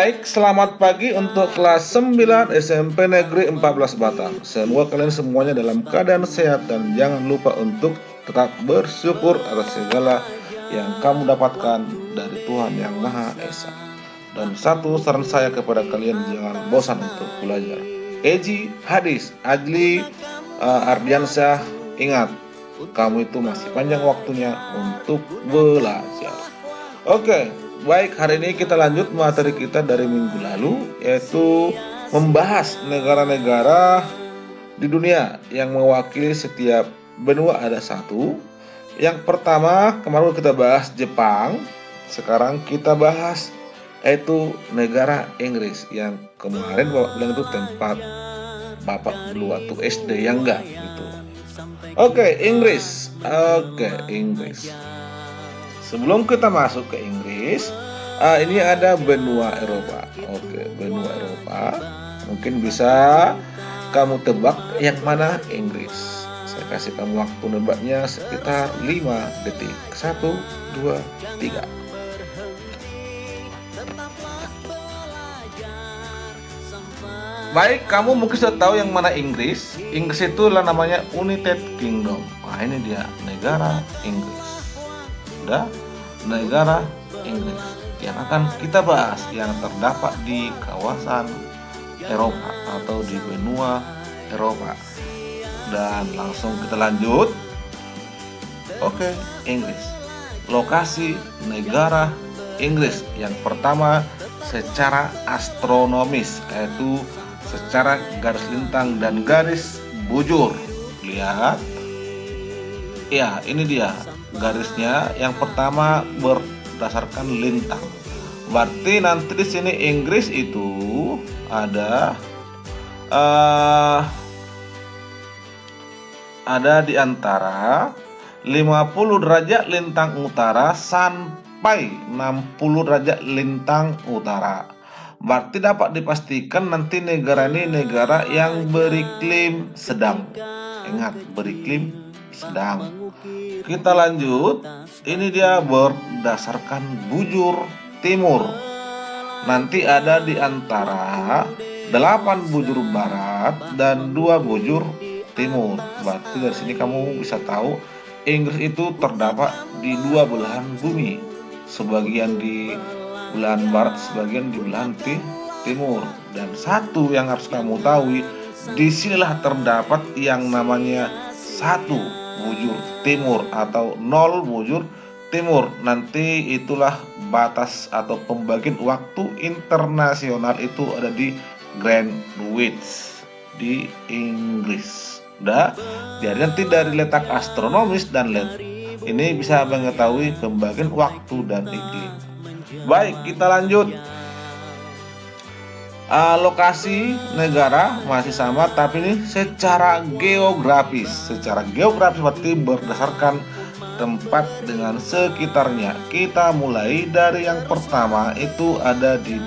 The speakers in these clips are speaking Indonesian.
Baik, selamat pagi untuk kelas 9 SMP Negeri 14 Batang. Semoga kalian semuanya dalam keadaan sehat dan jangan lupa untuk tetap bersyukur atas segala yang kamu dapatkan dari Tuhan Yang Maha Esa. Dan satu saran saya kepada kalian, jangan bosan untuk belajar. Eji, Hadis, Adli, Ardiansyah, ingat, kamu itu masih panjang waktunya untuk belajar. Oke, baik, hari ini kita lanjut materi kita dari minggu lalu, yaitu membahas negara-negara di dunia yang mewakili setiap benua ada satu. Yang pertama, kemarin kita bahas Jepang, sekarang kita bahas yaitu negara Inggris yang kemarin Bapak bilang itu tempat Bapak dulu waktu SD, yang enggak gitu. Oke, Inggris. Inggris. Sebelum kita masuk ke Inggris, ini ada benua Eropa. Benua Eropa. Mungkin bisa kamu tebak yang mana Inggris. Saya kasih kamu waktu nebaknya sekitar 5 detik. 1, 2, 3. Baik, kamu mungkin sudah tahu yang mana Inggris. Inggris itu namanya United Kingdom. Nah, ini dia negara Inggris. Udah, negara Inggris yang akan kita bahas yang terdapat di kawasan Eropa atau di benua Eropa. Dan langsung kita lanjut. Oke, Inggris. Lokasi negara Inggris yang pertama secara astronomis, yaitu secara garis lintang dan garis bujur. Lihat. Ya, ini dia garisnya. Yang pertama berdasarkan lintang. Berarti nanti di sini Inggris itu ada di antara 50 derajat lintang utara sampai 60 derajat lintang utara. Berarti dapat dipastikan nanti negara ini negara yang beriklim sedang. Ingat, beriklim sedang. Kita lanjut. Ini dia berdasarkan bujur timur. Nanti ada di antara 8 bujur barat dan 2 bujur timur. Berarti dari sini kamu bisa tahu Inggris itu terdapat di 2 belahan bumi. Sebagian di belahan barat, sebagian di belahan timur. Dan satu yang harus kamu tahu, disinilah terdapat yang namanya 1 bujur timur atau 0 bujur timur. Nanti itulah batas atau pembagian waktu internasional itu ada di Greenwich di Inggris. Udah, jadi nanti dari letak astronomis dan ini bisa mengetahui pembagian waktu dan iklim. Baik, kita lanjut. Lokasi negara masih sama, tapi ini secara geografis. Secara geografis berarti berdasarkan tempat dengan sekitarnya. Kita mulai dari yang pertama, itu ada di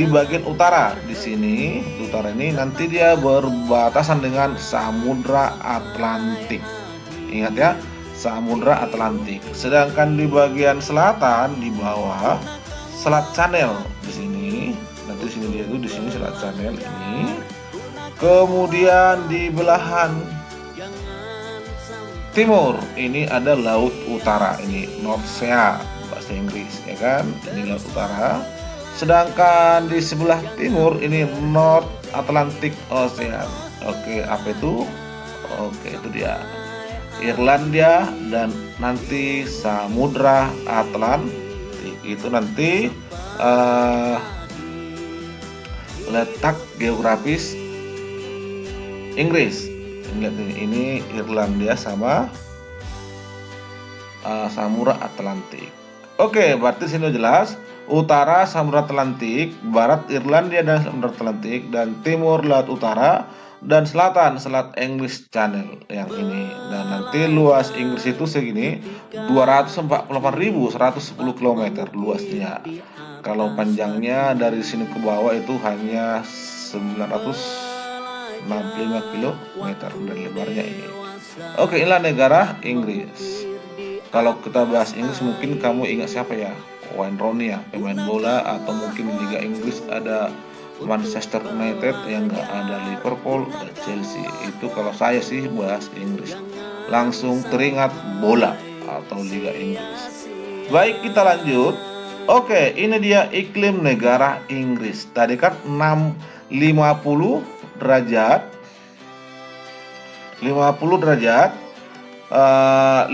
bagian utara. Di sini, utara ini nanti dia berbatasan dengan Samudra Atlantik. Ingat ya, Samudra Atlantik. Sedangkan di bagian selatan di bawah Selat Channel di sini. Nanti di sini dia itu di sini Selat Channel ini. Kemudian di belahan timur ini ada Laut Utara, ini North Sea bahasa Inggris ya kan. Ini Laut Utara. Sedangkan di sebelah timur ini North Atlantic Ocean. Oke, apa itu? Oke, itu dia. Irlandia dan nanti Samudra Atlantik itu nanti letak geografis Inggris. Ingat ini Irlandia sama Samudra Atlantik. Oke, berarti sini jelas. Utara Samudra Atlantik, barat Irlandia dan Samudra Atlantik, dan timur Laut Utara, dan selatan Selat English Channel yang ini. Dan nanti luas Inggris itu segini, 248.110 km luasnya. Kalau panjangnya dari sini ke bawah itu hanya 965 km dan lebarnya ini. Oke, inilah negara Inggris. Kalau kita bahas Inggris mungkin kamu ingat siapa ya? Wayne Rooney ya, pemain bola, atau mungkin di Liga Inggris ada Manchester United, yang nggak ada Liverpool, ada Chelsea. Itu kalau saya sih bahas Inggris, langsung teringat bola atau Liga Inggris. Baik, kita lanjut. Oke, ini dia iklim negara Inggris. Tadi kan 50 derajat, 50 derajat, 50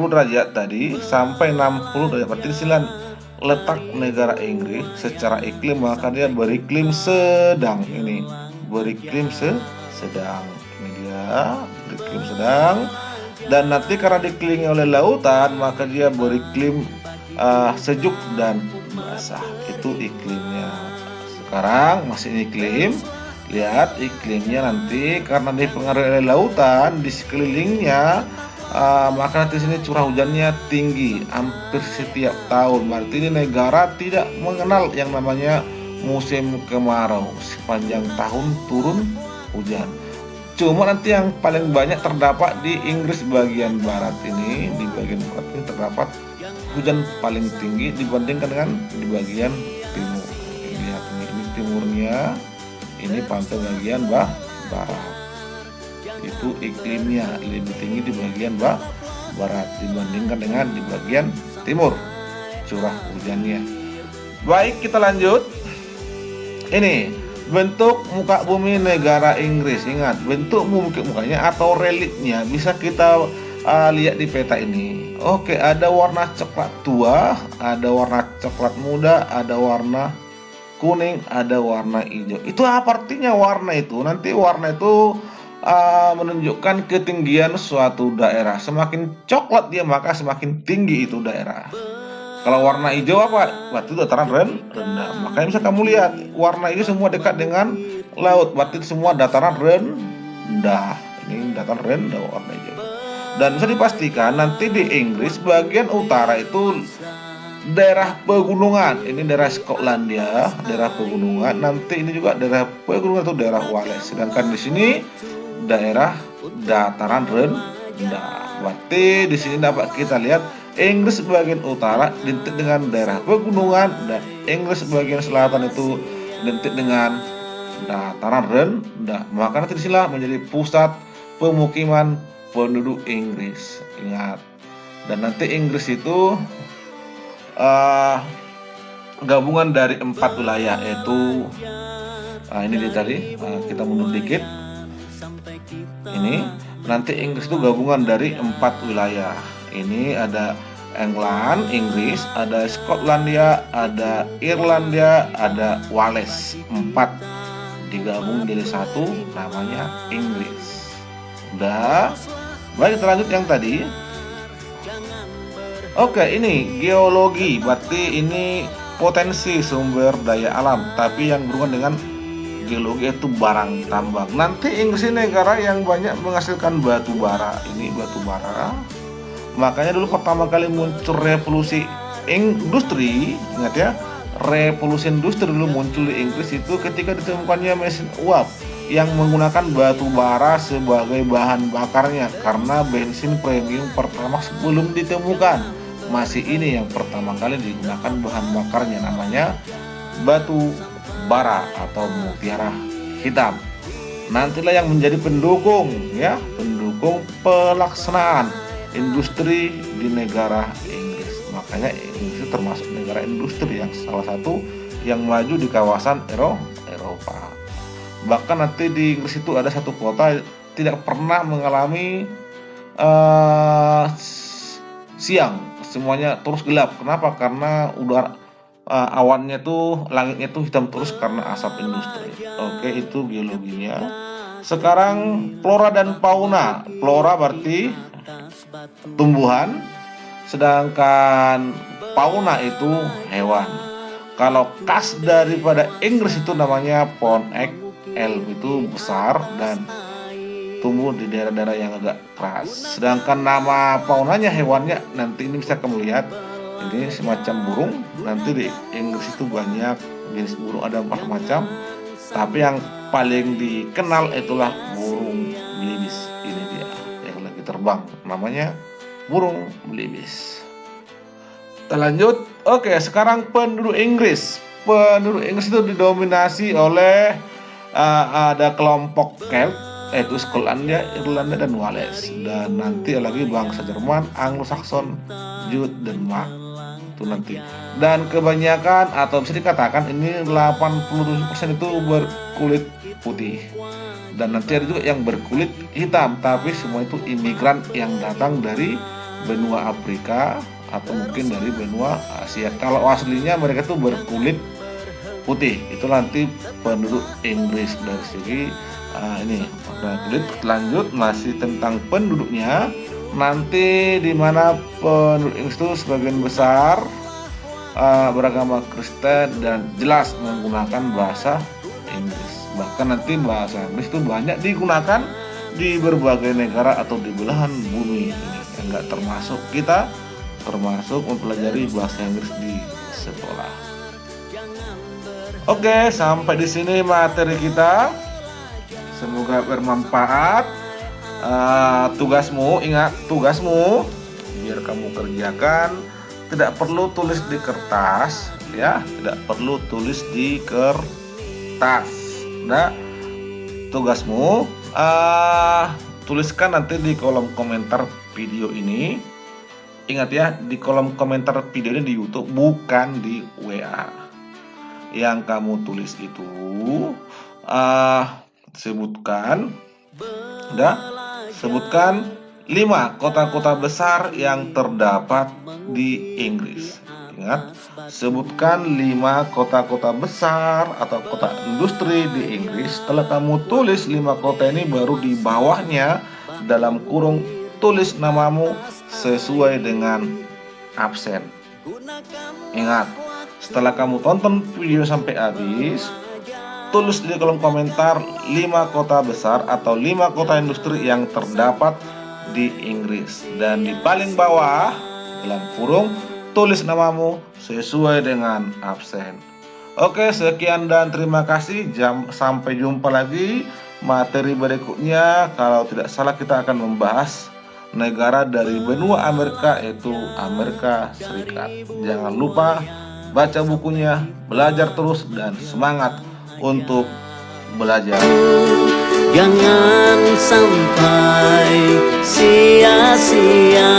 derajat tadi sampai 60 derajat. Berarti letak negara Inggris secara iklim, maka dia beriklim sedang. Ini beriklim sedang. Ini dia beriklim sedang. Dan nanti karena dikelilingi oleh lautan, maka dia beriklim sejuk dan basah. Itu iklimnya. Sekarang masih iklim. Lihat iklimnya nanti karena dipengaruhi oleh lautan di sekelilingnya, maka nanti sini curah hujannya tinggi hampir setiap tahun. Berarti ini negara tidak mengenal yang namanya musim kemarau. Sepanjang tahun turun hujan. Cuma nanti yang paling banyak terdapat di Inggris bagian barat ini. Di bagian barat ini terdapat hujan paling tinggi dibandingkan dengan di bagian timur. Lihat ini timurnya, ini pantai bagian barat. Itu iklimnya lebih tinggi di bagian barat dibandingkan dengan di bagian timur curah hujannya. Baik, kita lanjut. Ini bentuk muka bumi negara Inggris. Ingat, bentuk mukanya atau reliefnya bisa kita lihat di peta ini. Oke, ada warna coklat tua, ada warna coklat muda, ada warna kuning, ada warna hijau. Itu apa artinya warna itu? Nanti warna itu menunjukkan ketinggian suatu daerah. Semakin coklat dia, maka semakin tinggi itu daerah. Kalau warna hijau apa? Berarti dataran rendah. Makanya bisa kamu lihat warna ini semua dekat dengan laut. Berarti semua dataran rendah. Ini dataran rendah warna hijau. Dan bisa dipastikan nanti di Inggris bagian utara itu daerah pegunungan. Ini daerah Skotlandia, daerah pegunungan. Nanti ini juga daerah pegunungan itu daerah Wales. Sedangkan di sini daerah dataran rendah. Berarti di sini dapat kita lihat Inggris bagian utara identik dengan daerah pegunungan, dan Inggris bagian selatan itu identik dengan dataran rendah. Maka nanti disinilah menjadi pusat pemukiman penduduk Inggris. Ingat. Dan nanti Inggris itu gabungan dari 4 wilayah, yaitu ini dia tadi, kita mundur dikit. Ini nanti Inggris itu gabungan dari 4 wilayah. Ini ada England, Inggris, ada Skotlandia, ada Irlandia, ada Wales. 4 digabung jadi satu, namanya Inggris. Udah. Baik, kita lanjut yang tadi. Oke, ini geologi. Berarti ini potensi sumber daya alam, tapi yang berhubungan dengan geologi itu barang tambang. Nanti Inggris ini negara yang banyak menghasilkan batu bara. Ini batu bara. Makanya dulu pertama kali muncul revolusi industri, ingat ya, revolusi industri dulu muncul di Inggris itu ketika ditemukannya mesin uap yang menggunakan batu bara sebagai bahan bakarnya, karena bensin premium pertama belum ditemukan. Masih ini yang pertama kali digunakan bahan bakarnya, namanya batu bara atau mutiara hitam. Nantilah yang menjadi pendukung ya, pendukung pelaksanaan industri di negara Inggris. Makanya Inggris itu termasuk negara industri yang salah satu yang maju di kawasan Eropa. Bahkan nanti di Inggris itu ada satu kota tidak pernah mengalami siang, semuanya terus gelap. Kenapa? Karena udara awannya tuh, langitnya tuh hitam terus karena asap industri. Oke, itu geologinya. Sekarang flora dan fauna. Flora berarti tumbuhan, sedangkan fauna itu hewan. Kalau khas daripada Inggris itu namanya pond elm, itu besar dan tumbuh di daerah-daerah yang agak keras. Sedangkan nama faunanya, hewannya, nanti ini bisa kamu lihat, ini semacam burung. Nanti di Inggris itu banyak jenis burung, ada 4 macam. Tapi yang paling dikenal itulah burung belibis. Ini dia yang lagi terbang, namanya burung belibis. Kita lanjut. Oke, sekarang penduduk Inggris. Penduduk Inggris itu didominasi oleh ada kelompok Celt, yaitu Skotlandia, Irlandia, dan Wales. Dan nanti lagi bangsa Jerman, Anglo-Saxon, Jute, Denmark. Itu nanti. Dan kebanyakan atau bisa dikatakan ini 87% itu berkulit putih. Dan nanti ada juga yang berkulit hitam, tapi semua itu imigran yang datang dari benua Afrika atau mungkin dari benua Asia. Kalau aslinya mereka tuh berkulit putih. Itu nanti penduduk Inggris dari segi ini kulit. Lanjut masih tentang penduduknya. Nanti di mana penduduk Inggris itu sebagian besar beragama Kristen dan jelas menggunakan bahasa Inggris. Bahkan nanti bahasa Inggris itu banyak digunakan di berbagai negara atau di belahan bumi ini. Enggak termasuk kita, termasuk mempelajari bahasa Inggris di sekolah. Oke, sampai di sini materi kita. Semoga bermanfaat. Tugasmu, ingat tugasmu, biar kamu kerjakan. Tidak perlu tulis di kertas, ya. Tidak perlu tulis di kertas. Nah, tugasmu tuliskan nanti di kolom komentar video ini. Ingat ya, di kolom komentar video ini di YouTube, bukan di WA. Yang kamu tulis itu sebutkan 5 kota-kota besar yang terdapat di Inggris. Ingat, sebutkan 5 kota-kota besar atau kota industri di Inggris. Setelah kamu tulis 5 kota ini, baru di bawahnya dalam kurung tulis namamu sesuai dengan absen. Ingat, setelah kamu tonton video sampai habis, tulis di kolom komentar 5 kota besar atau 5 kota industri yang terdapat di Inggris. Dan di paling bawah dalam kurung tulis namamu sesuai dengan absen. Oke, sekian dan terima kasih. Sampai jumpa lagi materi berikutnya. Kalau tidak salah kita akan membahas negara dari benua Amerika, yaitu Amerika Serikat. Jangan lupa baca bukunya, belajar terus, dan semangat untuk belajar. Jangan sampai sia-sia.